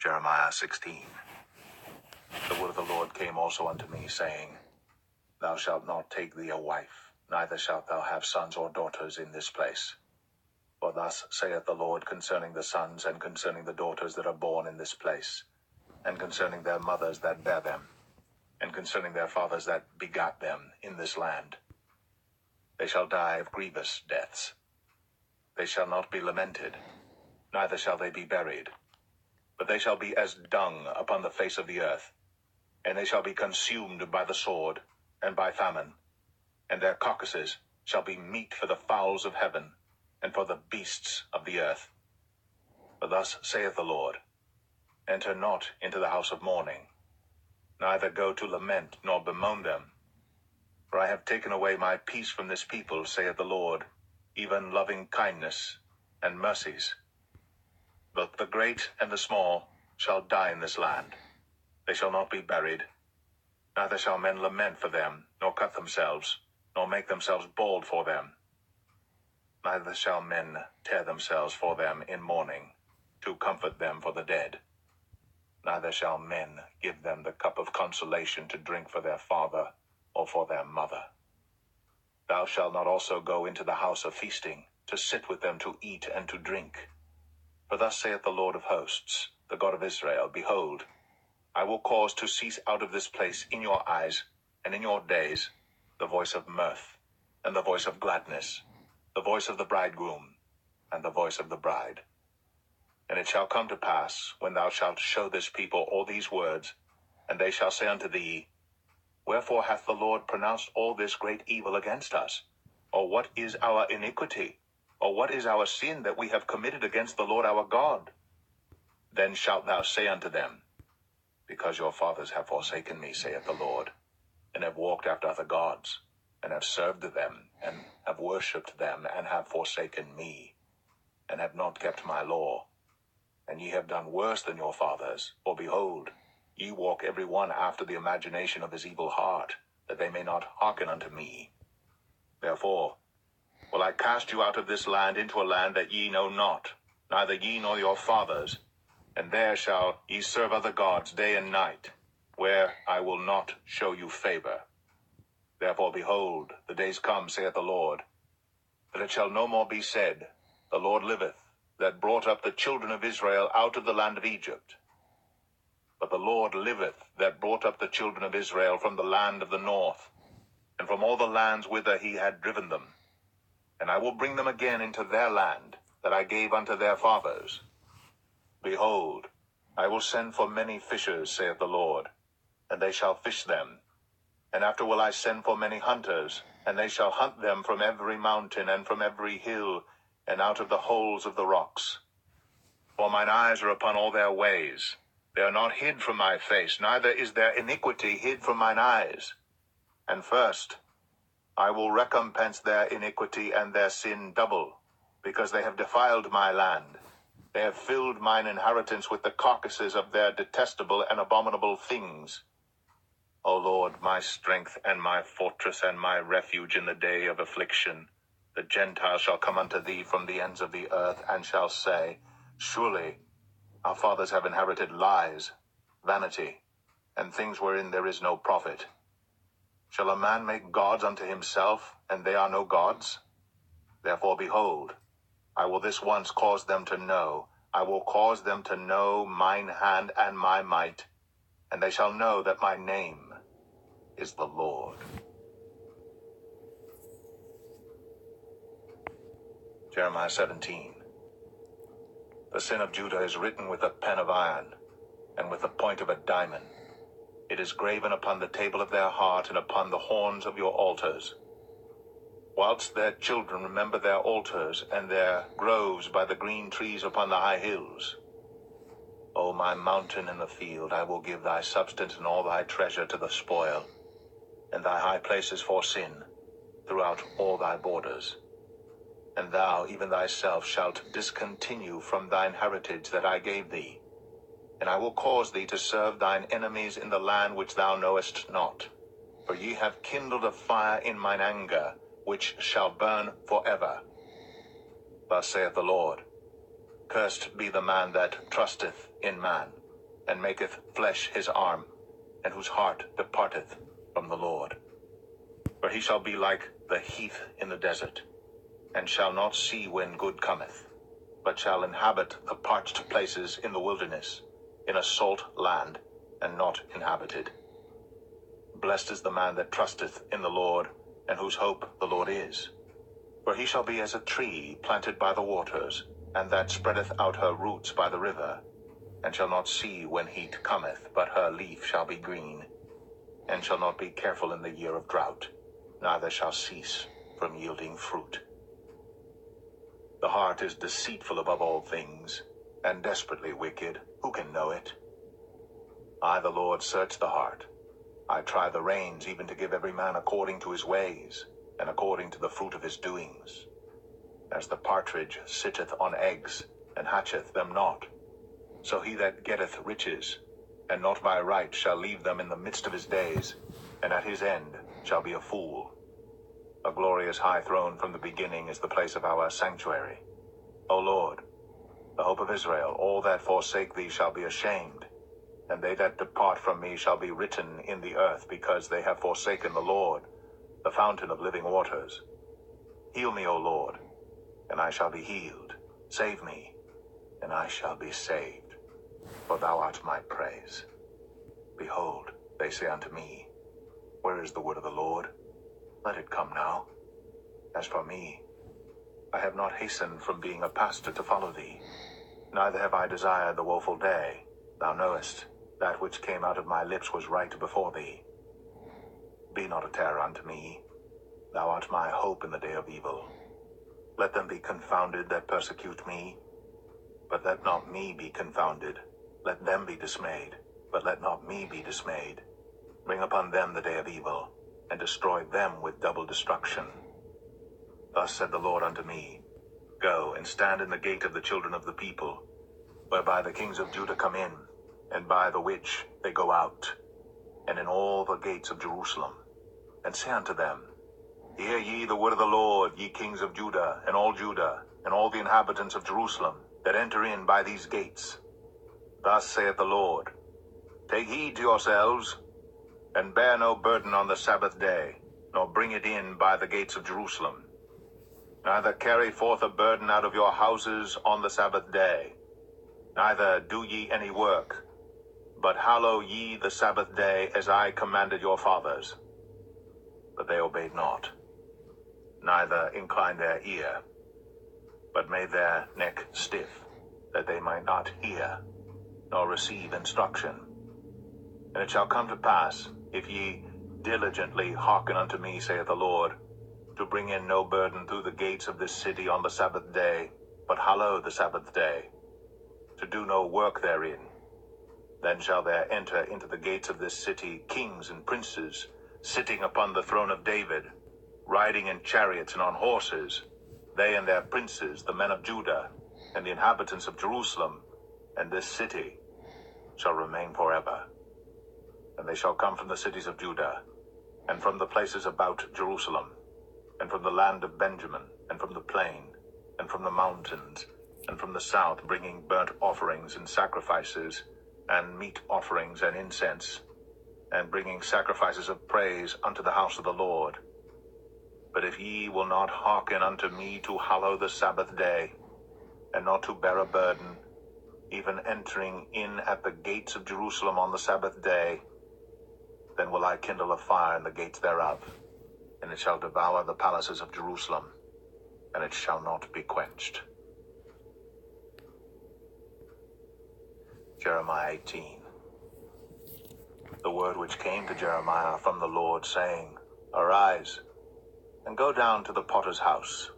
Jeremiah 16. The word of the Lord came also unto me, saying, Thou shalt not take thee a wife, neither shalt thou have sons or daughters in this place. For thus saith the Lord concerning the sons and concerning the daughters that are born in this place, and concerning their mothers that bare them, and concerning their fathers that begat them in this land. They shall die of grievous deaths. They shall not be lamented, neither shall they be buried, but they shall be as dung upon the face of the earth, and they shall be consumed by the sword and by famine, and their carcasses shall be meat for the fowls of heaven, and for the beasts of the earth. For thus saith the Lord, Enter not into the house of mourning, neither go to lament nor bemoan them. For I have taken away my peace from this people, saith the Lord, even loving kindness and mercies. Both the great and the small shall die in this land. They shall not be buried, neither shall men lament for them, nor cut themselves, nor make themselves bald for them. Neither shall men tear themselves for them in mourning, to comfort them for the dead. Neither shall men give them the cup of consolation to drink for their father or for their mother. Thou shalt not also go into the house of feasting, to sit with them to eat and to drink. For thus saith the Lord of hosts, the God of Israel, Behold, I will cause to cease out of this place in your eyes and in your days the voice of mirth, and the voice of gladness, the voice of the bridegroom, and the voice of the bride. And it shall come to pass, when thou shalt show this people all these words, and they shall say unto thee, Wherefore hath the Lord pronounced all this great evil against us? Or what is our iniquity? Or what is our sin that we have committed against the Lord our God? Then shalt thou say unto them, Because your fathers have forsaken me, saith the Lord, and have walked after other gods, and have served them, and have worshipped them, and have forsaken me, and have not kept my law. And ye have done worse than your fathers, for behold, ye walk every one after the imagination of his evil heart, that they may not hearken unto me. Therefore will I cast you out of this land into a land that ye know not, neither ye nor your fathers, and there shall ye serve other gods day and night, where I will not show you favor. Therefore, behold, the days come, saith the Lord, that it shall no more be said, The Lord liveth, that brought up the children of Israel out of the land of Egypt. But the Lord liveth, that brought up the children of Israel from the land of the north, and from all the lands whither he had driven them. And I will bring them again into their land, that I gave unto their fathers. Behold, I will send for many fishers, saith the Lord, and they shall fish them. And after will I send for many hunters, and they shall hunt them from every mountain and from every hill, and out of the holes of the rocks. For mine eyes are upon all their ways. They are not hid from my face, neither is their iniquity hid from mine eyes. And first, I will recompense their iniquity and their sin double, because they have defiled my land. They have filled mine inheritance with the carcasses of their detestable and abominable things. O Lord, my strength and my fortress and my refuge in the day of affliction, the Gentiles shall come unto thee from the ends of the earth, and shall say, Surely our fathers have inherited lies, vanity, and things wherein there is no profit. Shall a man make gods unto himself, and they are no gods? Therefore, behold, I will this once cause them to know, I will cause them to know mine hand and my might, and they shall know that my name is the Lord. Jeremiah 17. The sin of Judah is written with a pen of iron, and with the point of a diamond. It is graven upon the table of their heart, and upon the horns of your altars. Whilst their children remember their altars, and their groves by the green trees upon the high hills. O my mountain in the field, I will give thy substance and all thy treasure to the spoil, and thy high places for sin, throughout all thy borders. And thou, even thyself, shalt discontinue from thine heritage that I gave thee. And I will cause thee to serve thine enemies in the land which thou knowest not. For ye have kindled a fire in mine anger, which shall burn forever. Thus saith the Lord, Cursed be the man that trusteth in man, and maketh flesh his arm, and whose heart departeth from the Lord. For he shall be like the heath in the desert, and shall not see when good cometh, but shall inhabit the parched places in the wilderness, in a salt land, and not inhabited. Blessed is the man that trusteth in the Lord, and whose hope the Lord is. For he shall be as a tree planted by the waters, and that spreadeth out her roots by the river, and shall not see when heat cometh, but her leaf shall be green, and shall not be careful in the year of drought, neither shall cease from yielding fruit. The heart is deceitful above all things, and desperately wicked. Who can know it? I, the Lord, search the heart. I try the reins, even to give every man according to his ways, and according to the fruit of his doings. As the partridge sitteth on eggs, and hatcheth them not, so he that getteth riches, and not by right, shall leave them in the midst of his days, and at his end shall be a fool. A glorious high throne from the beginning is the place of our sanctuary. O Lord, the hope of Israel, all that forsake thee shall be ashamed, and they that depart from me shall be written in the earth, because they have forsaken the Lord, the fountain of living waters. Heal me, O Lord, and I shall be healed. Save me, and I shall be saved, for thou art my praise. Behold, they say unto me, where is the word of the Lord? Let it come now. As for me, I have not hastened from being a pastor to follow thee, neither have I desired the woeful day. Thou knowest, that which came out of my lips was right before thee. Be not a terror unto me. Thou art my hope in the day of evil. Let them be confounded that persecute me, but let not me be confounded. Let them be dismayed, but let not me be dismayed. Bring upon them the day of evil, and destroy them with double destruction. Thus said the Lord unto me, Go and stand in the gate of the children of the people, whereby the kings of Judah come in, and by the which they go out, and in all the gates of Jerusalem, and say unto them, Hear ye the word of the Lord, ye kings of Judah, and all the inhabitants of Jerusalem, that enter in by these gates. Thus saith the Lord, Take heed to yourselves, and bear no burden on the Sabbath day, nor bring it in by the gates of Jerusalem. Neither carry forth a burden out of your houses on the Sabbath day, neither do ye any work, but hallow ye the Sabbath day as I commanded your fathers. But they obeyed not, neither inclined their ear, but made their neck stiff, that they might not hear, nor receive instruction. And it shall come to pass, if ye diligently hearken unto me, saith the Lord, to bring in no burden through the gates of this city on the Sabbath day, but hallow the Sabbath day, to do no work therein, then shall there enter into the gates of this city kings and princes, sitting upon the throne of David, riding in chariots and on horses, they and their princes, the men of Judah, and the inhabitants of Jerusalem, and this city shall remain forever. And they shall come from the cities of Judah, and from the places about Jerusalem, and from the land of Benjamin, and from the plain, and from the mountains, and from the south, bringing burnt offerings and sacrifices, and meat offerings and incense, and bringing sacrifices of praise unto the house of the Lord. But if ye will not hearken unto me to hallow the Sabbath day, and not to bear a burden, even entering in at the gates of Jerusalem on the Sabbath day, then will I kindle a fire in the gates thereof, and it shall devour the palaces of Jerusalem, and it shall not be quenched. Jeremiah 18. The word which came to Jeremiah from the Lord, saying, Arise, and go down to the potter's house,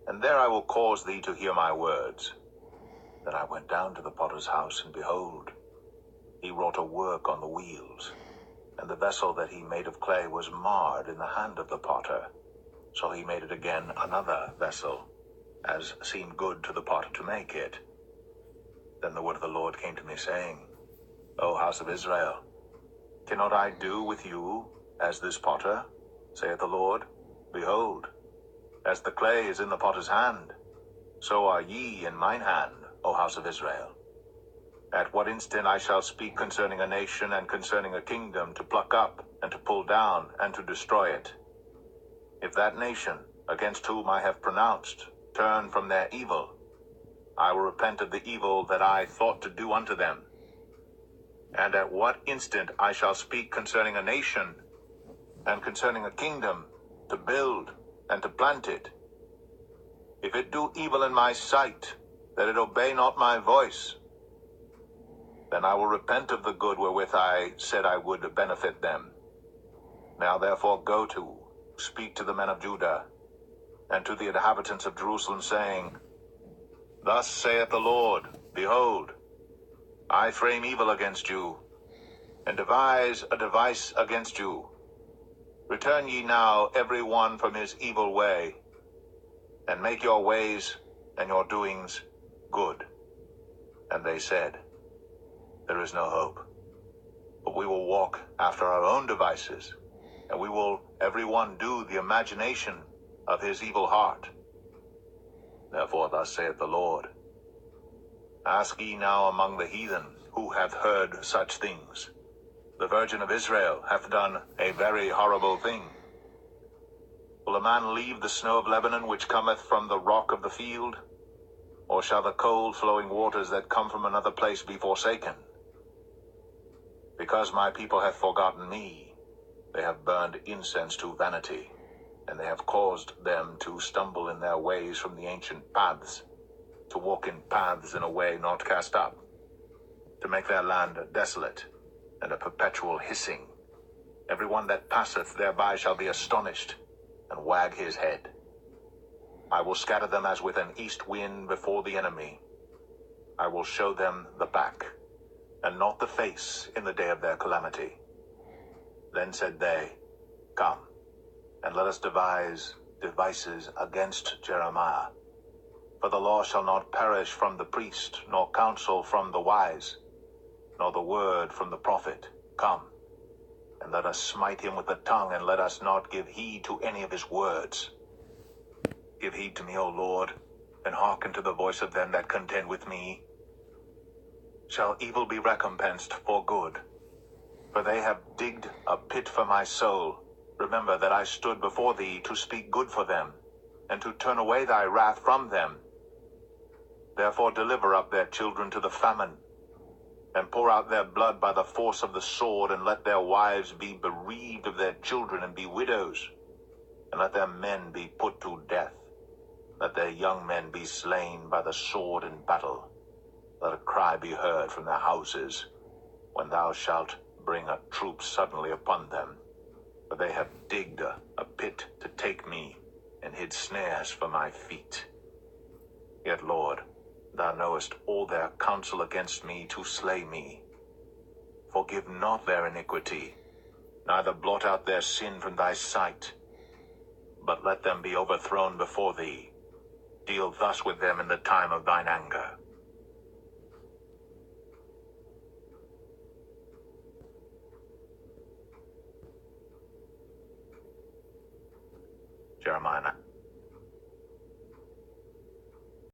and there I will cause thee to hear my words. Then I went down to the potter's house, and behold, he wrought a work on the wheels, and the vessel that he made of clay was marred in the hand of the potter. So he made it again another vessel, as seemed good to the potter to make it. Then the word of the Lord came to me, saying, O house of Israel, cannot I do with you as this potter, saith the Lord? Behold, as the clay is in the potter's hand, so are ye in mine hand, O house of Israel. At what instant I shall speak concerning a nation and concerning a kingdom, to pluck up and to pull down and to destroy it. If that nation, against whom I have pronounced, turn from their evil, I will repent of the evil that I thought to do unto them. And at what instant I shall speak concerning a nation and concerning a kingdom, to build and to plant it. If it do evil in my sight, that it obey not my voice, then I will repent of the good wherewith I said I would benefit them. Now therefore go to, speak to the men of Judah, and to the inhabitants of Jerusalem, saying, Thus saith the Lord, Behold, I frame evil against you, and devise a device against you. Return ye now every one from his evil way, and make your ways and your doings good. And they said, There is no hope, but we will walk after our own devices, and we will every one do the imagination of his evil heart. Therefore thus saith the Lord, Ask ye now among the heathen, who hath heard such things? The Virgin of Israel hath done a very horrible thing. Will a man leave the snow of Lebanon, which cometh from the rock of the field? Or shall the cold flowing waters that come from another place be forsaken? Because my people hath forgotten me, they have burned incense to vanity, and they have caused them to stumble in their ways from the ancient paths, to walk in paths in a way not cast up, to make their land desolate, and a perpetual hissing. Every one that passeth thereby shall be astonished, and wag his head. I will scatter them as with an east wind before the enemy. I will show them the back, and not the face, in the day of their calamity. Then said they, Come, and let us devise devices against Jeremiah. For the law shall not perish from the priest, nor counsel from the wise, nor the word from the prophet. Come, and let us smite him with the tongue, and let us not give heed to any of his words. Give heed to me, O Lord, and hearken to the voice of them that contend with me. Shall evil be recompensed for good? For they have digged a pit for my soul. Remember that I stood before thee to speak good for them, and to turn away thy wrath from them. Therefore deliver up their children to the famine, and pour out their blood by the force of the sword, and let their wives be bereaved of their children, and be widows, and let their men be put to death. Let their young men be slain by the sword in battle. Let a cry be heard from their houses, when thou shalt bring a troop suddenly upon them. For they have digged a pit to take me, and hid snares for my feet. Yet, Lord, thou knowest all their counsel against me to slay me. Forgive not their iniquity, neither blot out their sin from thy sight, but let them be overthrown before thee. Deal thus with them in the time of thine anger. Jeremiah